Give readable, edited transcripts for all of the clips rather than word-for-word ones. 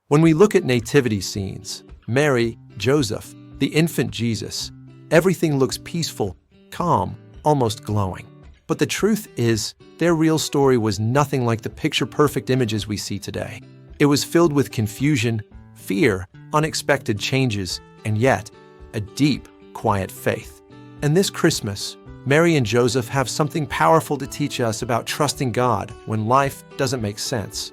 When we look at nativity scenes, Mary, Joseph, the infant Jesus, everything looks peaceful, calm, almost glowing. But the truth is, their real story was nothing like the picture-perfect images we see today. It was filled with confusion, fear, unexpected changes, and yet, a deep, quiet faith. And this Christmas, Mary and Joseph have something powerful to teach us about trusting God when life doesn't make sense.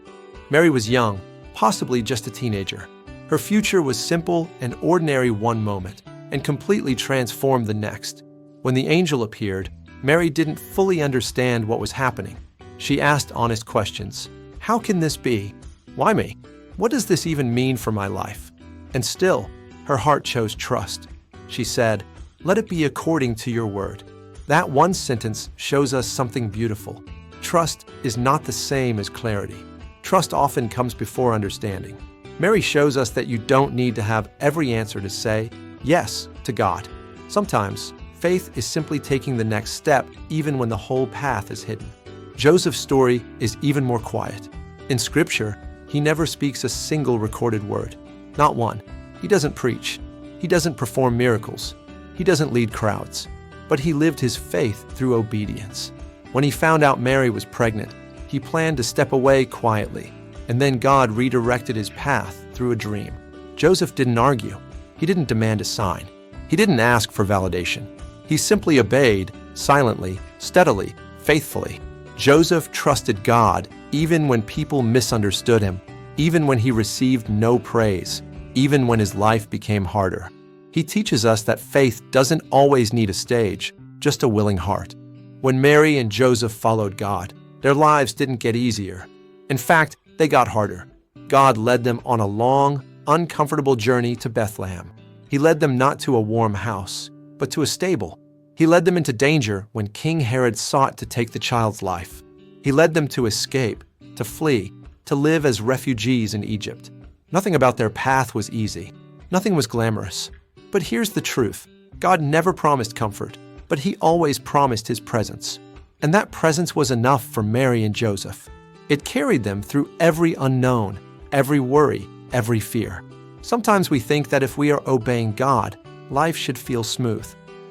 Mary was young, possibly just a teenager. Her future was simple and ordinary one moment, and completely transformed the next. When the angel appeared, Mary didn't fully understand what was happening. She asked honest questions. How can this be? Why me? What does this even mean for my life? And still, her heart chose trust. She said, "Let it be according to your word." That one sentence shows us something beautiful. Trust is not the same as clarity. Trust often comes before understanding. Mary shows us that you don't need to have every answer to say yes to God. Sometimes, faith is simply taking the next step even when the whole path is hidden. Joseph's story is even more quiet. In Scripture, he never speaks a single recorded word. Not one. He doesn't preach. He doesn't perform miracles. He doesn't lead crowds. But he lived his faith through obedience. When he found out Mary was pregnant, he planned to step away quietly, and then God redirected his path through a dream. Joseph didn't argue. He didn't demand a sign. He didn't ask for validation. He simply obeyed, silently, steadily, faithfully. Joseph trusted God even when people misunderstood him, even when he received no praise, even when his life became harder. He teaches us that faith doesn't always need a stage, just a willing heart. When Mary and Joseph followed God, their lives didn't get easier. In fact, they got harder. God led them on a long, uncomfortable journey to Bethlehem. He led them not to a warm house, but to a stable. He led them into danger when King Herod sought to take the child's life. He led them to escape, to flee, to live as refugees in Egypt. Nothing about their path was easy. Nothing was glamorous. But here's the truth. God never promised comfort, but he always promised his presence. And that presence was enough for Mary and Joseph. It carried them through every unknown, every worry, every fear. Sometimes we think that if we are obeying God, life should feel smooth.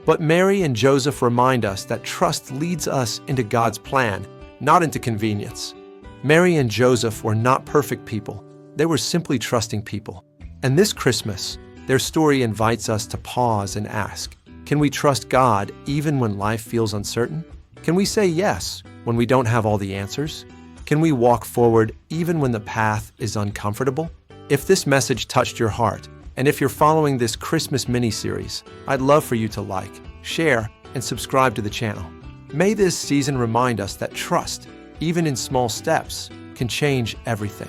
But Mary and Joseph remind us that trust leads us into God's plan, not into convenience. Mary and Joseph were not perfect people. They were simply trusting people. And this Christmas, their story invites us to pause and ask, can we trust God even when life feels uncertain? Can we say yes when we don't have all the answers? Can we walk forward even when the path is uncomfortable? If this message touched your heart, and if you're following this Christmas mini-series, I'd love for you to like, share, and subscribe to the channel. May this season remind us that trust, even in small steps, can change everything.